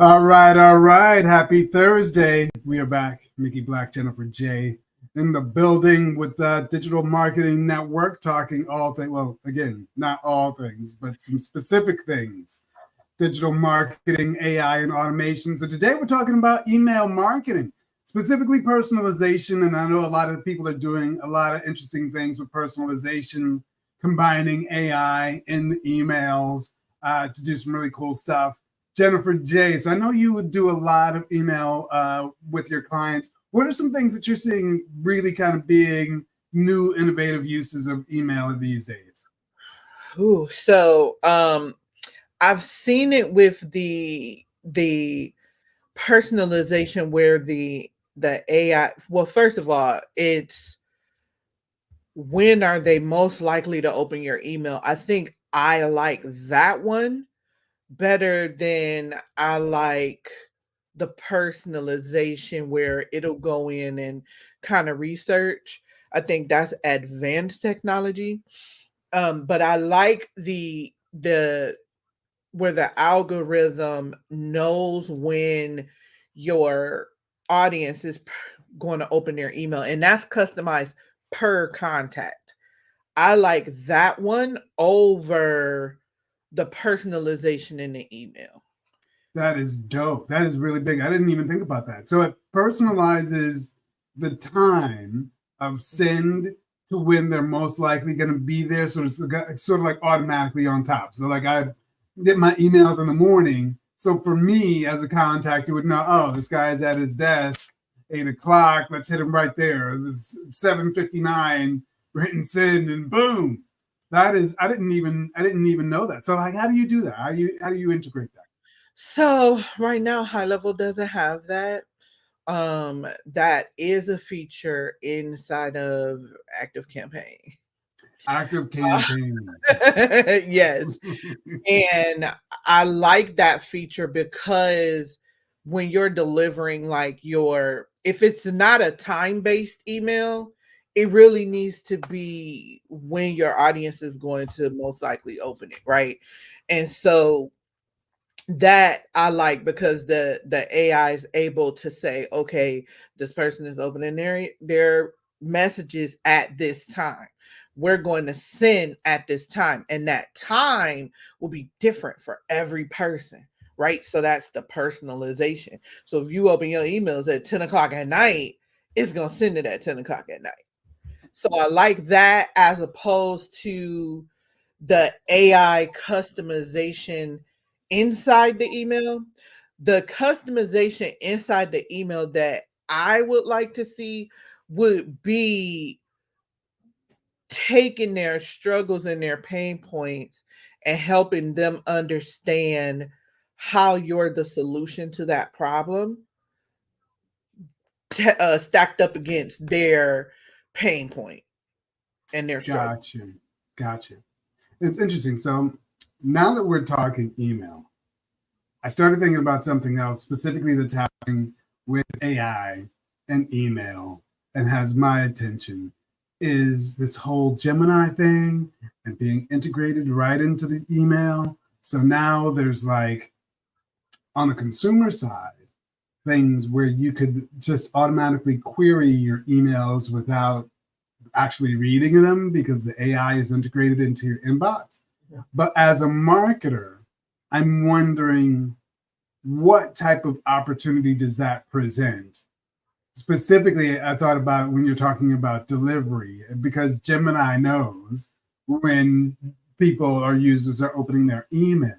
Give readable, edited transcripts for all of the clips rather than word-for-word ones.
All right, all right. Happy Thursday. We are back. Mickey Black, Jennifer J. in the building with the Digital Marketing Network, talking all things. Well, again, not all things, but some specific things. Digital marketing, AI, and automation. So today we're talking about email marketing, specifically personalization. And I know a lot of people are doing a lot of interesting things with personalization, combining AI in the emails to do some really cool stuff. Jennifer J. So I know you would do a lot of email with your clients. What are some things that you're seeing really kind of being new, innovative uses of email these days? I've seen it with the personalization where the AI. Well, first of all, it's when are they most likely to open your email? I think I like that one better than I like the personalization where it'll go in and kind of research. I think that's advanced technology. But I like the where the algorithm knows when your audience is going to open their email, and that's customized per contact. I like that one over the personalization in the email. That is dope. That is really big. I didn't even think about that. So it personalizes the time of send to when they're most likely going to be there. So it's sort of like automatically on top. So like I get my emails in the morning. So for me as a contact, it would know, oh, this guy is at his desk, 8 o'clock. Let's hit him right there. This 7:59, written send, and boom. That is, I didn't even know that. So like, how do you do that? How do you integrate that? So right now, High Level doesn't have that. That is a feature inside of Active Campaign. Active campaign. Yes. And I like that feature because when you're delivering like if it's not a time-based email, it really needs to be when your audience is going to most likely open it, right? And so that I like because the AI is able to say, okay, this person is opening their messages at this time. We're going to send at this time, and that time will be different for every person, right? So that's the personalization. So if you open your emails at 10 o'clock at night, it's gonna send it at 10 o'clock at night. So I like that as opposed to the AI customization inside the email. The customization inside the email that I would like to see would be taking their struggles and their pain points and helping them understand how you're the solution to that problem, stacked up against their pain point and their struggle. Gotcha. Gotcha. It's interesting. So now that we're talking email, I started thinking about something else specifically that's happening with AI and email and has my attention is this whole Gemini thing and being integrated right into the email. So now there's like on the consumer side, things where you could just automatically query your emails without actually reading them because the AI is integrated into your inbox. Yeah. But as a marketer, I'm wondering what type of opportunity does that present? Specifically, I thought about when you're talking about delivery, because Gemini knows when people or users are opening their emails.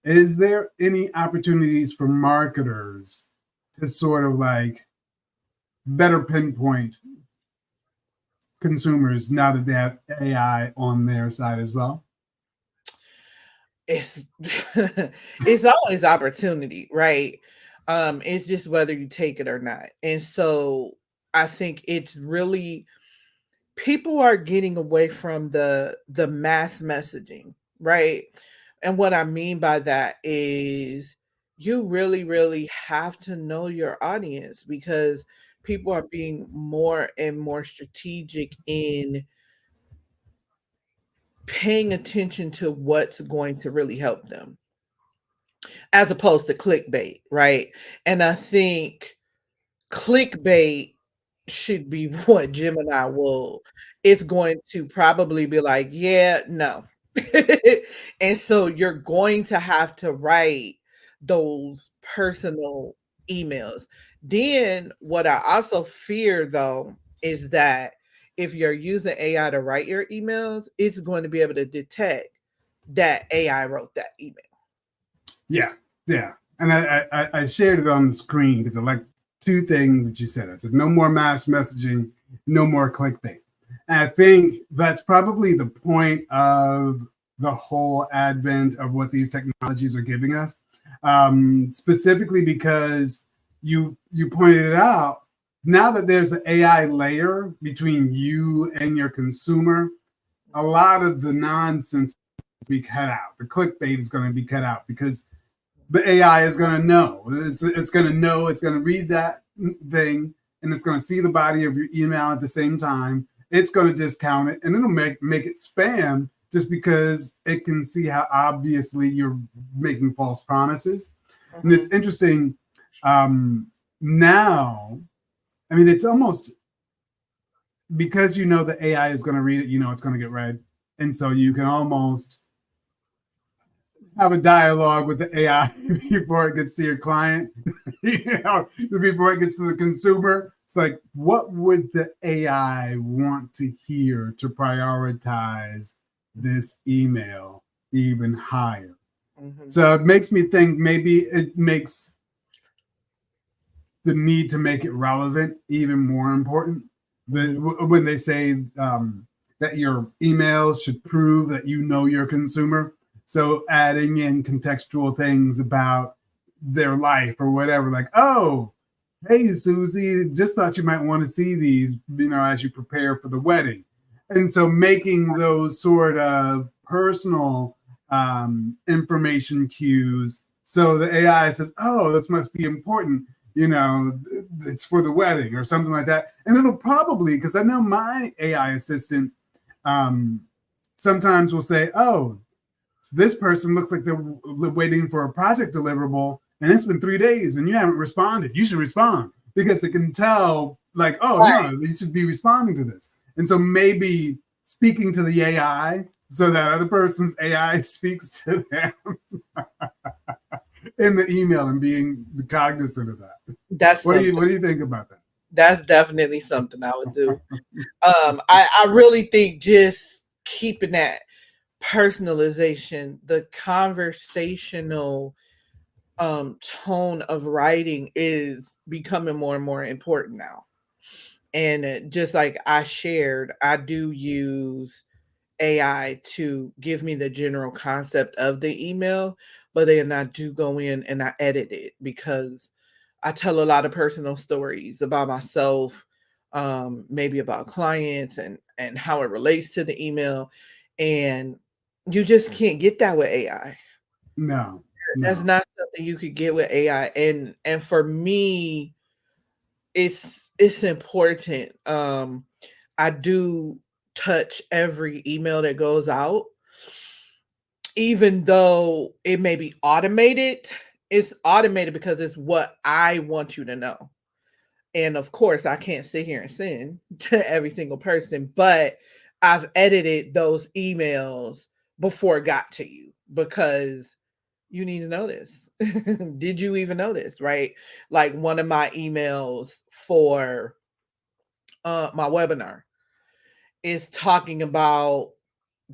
Is there any opportunities for marketers to sort of like better pinpoint consumers now that they have AI on their side as well? It's it's always opportunity, right? It's just whether you take it or not. And so I think it's really people are getting away from the mass messaging, right? And what I mean by that is you really have to know your audience because people are being more and more strategic in paying attention to what's going to really help them. as opposed to clickbait, right? And I think clickbait should be what Gemini will it's going to probably be like, yeah, no. And so you're going to have to write those personal emails. Then what I also fear though is that if you're using AI to write your emails, it's going to be able to detect that AI wrote that email. Yeah, yeah. And I shared it on the screen because I like two things that you said. I said no more mass messaging, no more clickbait. And I think that's probably the point of the whole advent of what these technologies are giving us. Specifically because you pointed it out. Now that there's an AI layer between you and your consumer, a lot of the nonsense is be cut out. The clickbait is going to be cut out because the AI is going to know. It's going to know. It's going to read that thing, and it's going to see the body of your email at the same time. It's going to discount it, and it'll make it spam just because it can see how obviously you're making false promises. And it's Mm-hmm. interesting now. I mean, it's almost because you know the AI is going to read it. You know it's going to get read, and so you can almost have a dialogue with the AI before it gets to your client, before it gets to the consumer. It's like, what would the AI want to hear to prioritize this email even higher? Mm-hmm. So it makes me think maybe it makes the need to make it relevant even more important. Mm-hmm. When they say that your emails should prove that you know your consumer, so adding in contextual things about their life or whatever, like, oh, hey, Susie, just thought you might want to see these, as you prepare for the wedding. And so making those sort of personal information cues so the AI says, oh, this must be important, it's for the wedding or something like that. And it'll probably, because I know my AI assistant sometimes will say, oh, so this person looks like they're waiting for a project deliverable and it's been 3 days and you haven't responded. You should respond because it can tell, like, oh, Right. no, you should be responding to this. And so maybe speaking to the AI so that other person's AI speaks to them in the email and being cognizant of that. That's What do you something. what do you think about that? That's definitely something I would do. I really think just keeping that personalization, the conversational tone of writing is becoming more and more important now. And just like I shared, I do use AI to give me the general concept of the email, but then I do go in and I edit it because I tell a lot of personal stories about myself, maybe about clients and how it relates to the email, and you just can't get that with AI. No, That's no. not something you could get with AI, and for me, it's important. I do touch every email that goes out, even though it may be automated. It's automated because it's what I want you to know. And of course, I can't sit here and send to every single person, but I've edited those emails before it got to you because you need to know this. Did you even know this? Right? Like one of my emails for my webinar is talking about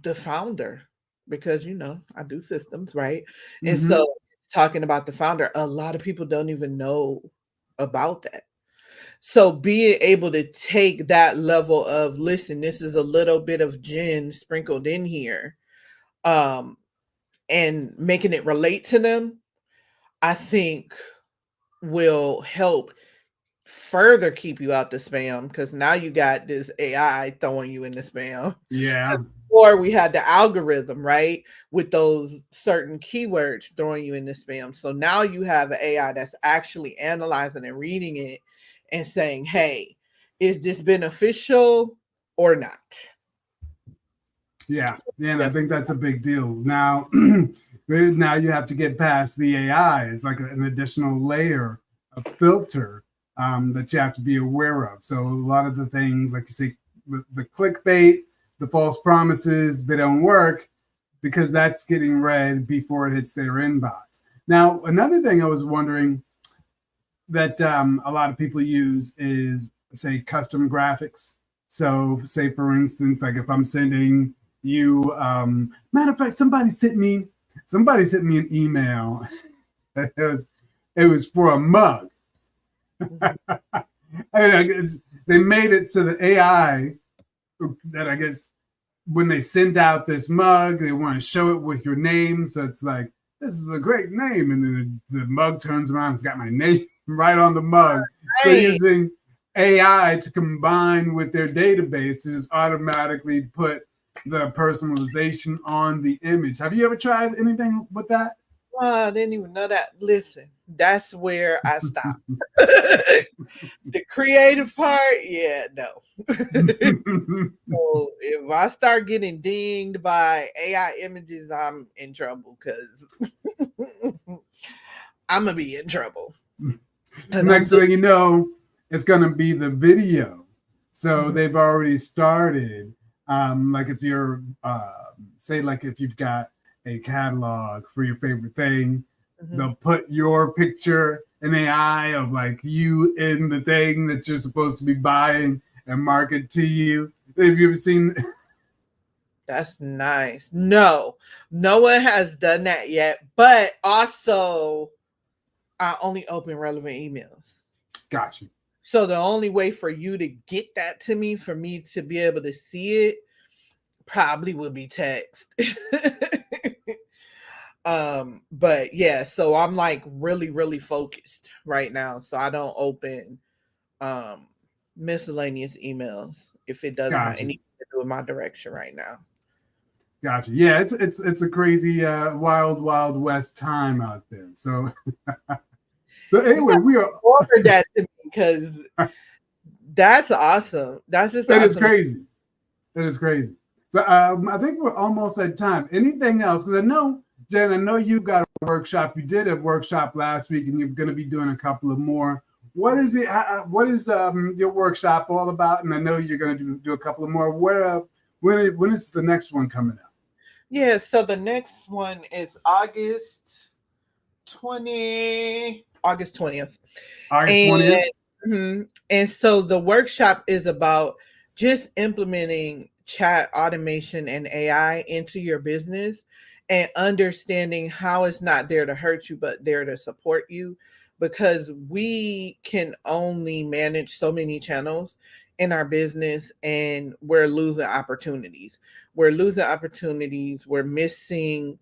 the founder because I do systems, right? And so Mm-hmm. it's talking about the founder. A lot of people don't even know about that. So being able to take that level of listen, this is a little bit of gin sprinkled in here, um, and making it relate to them, I think will help further keep you out the spam because now you got this AI throwing you in the spam. Yeah. Before we had the algorithm, right, with those certain keywords throwing you in the spam. So now you have an AI that's actually analyzing and reading it and saying, hey, is this beneficial or not? Yeah, and I think that's a big deal. Now, now you have to get past the AI. It's like an additional layer of filter that you have to be aware of. So a lot of the things, like you say, the clickbait, the false promises, they don't work because that's getting read before it hits their inbox. Now, another thing I was wondering that a lot of people use is, say, custom graphics. So, say for instance, like if I'm sending you, matter of fact, somebody sent me an email. It was for a mug. They made it so the AI that I guess when they send out this mug, they want to show it with your name. So it's like, this is a great name. And then the mug turns around, it's got my name right on the mug. So Right. using AI to combine with their database to just automatically put the personalization on the image. Have you ever tried anything with that? Oh, I didn't even know that. Listen, that's where I stop. The creative part, yeah, no. So if I start getting dinged by AI images, I'm in trouble because I'm gonna be in trouble. And I'm Next just thing you know, it's going to be the video. So they've already started. Like if you're, say, like if you've got a catalog for your favorite thing, mhm. they'll put your picture in AI of like you in the thing that you're supposed to be buying and market to you. Have you ever seen? That's nice. No, no one has done that yet. But also, I only open relevant emails. Got you. So the only way for you to get that to me, for me to be able to see it, probably would be text. But yeah, so I'm like really, really focused right now. So I don't open um miscellaneous emails if it doesn't have Got you. anything to do with my direction right now. Got you. Yeah, it's a crazy wild west time out there. So, but You anyway, gotta we are. forward that to me because that's awesome. That's just It is awesome. crazy. It is crazy. So I think we're almost at time. Anything else? Because I know, Jen, I know you've got a workshop. You did a workshop last week, and you're going to be doing a couple of more. What is it? What is your workshop all about? And I know you're going to do a couple of more. When is the next one coming out? Yeah, so the next one is August 20th. August And 20th. and so the workshop is about just implementing chat automation and AI into your business and understanding how it's not there to hurt you but there to support you, because we can only manage so many channels in our business and we're losing opportunities. We're missing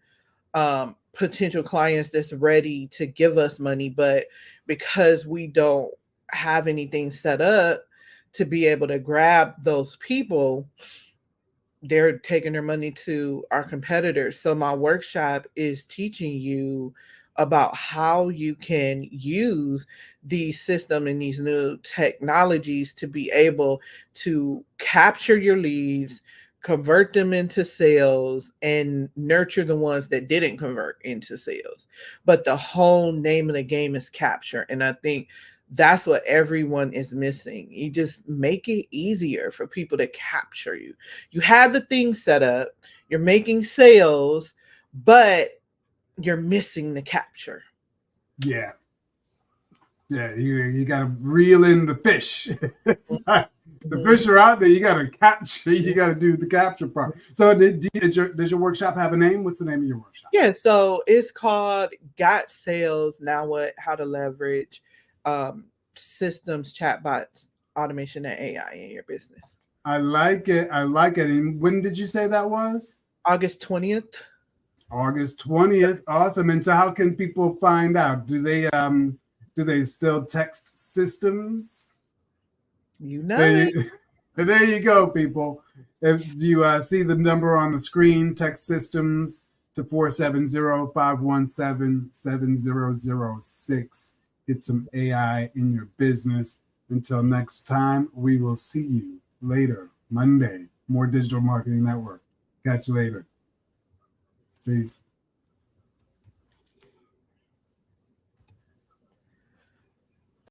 potential clients that's ready to give us money, but because we don't have anything set up to be able to grab those people, they're taking their money to our competitors. So my workshop is teaching you about how you can use these system and these new technologies to be able to capture your leads, convert them into sales, and nurture the ones that didn't convert into sales. But the whole name of the game is capture. And I think that's what everyone is missing. You just make it easier for people to capture you. You have the thing set up, you're making sales, but you're missing the capture. Yeah. Yeah, you got to reel in the fish. It's like the Mhm. fish are out there. You got to capture. You got to do the capture part. So, does your workshop have a name? What's the name of your workshop? Yeah, so it's called Got Sales. Now what? How to leverage um, systems, chatbots, automation, and AI in your business. I like it. I like it. And when did you say that was? August 20th. August 20th. Awesome. And so, how can people find out? Do they still text systems? You know There it. you, there you go, people. If you see the number on the screen, text systems to 470-517-7006. Get some AI in your business. Until next time, we will see you later, Monday. More Digital Marketing Network. Catch you later. Peace.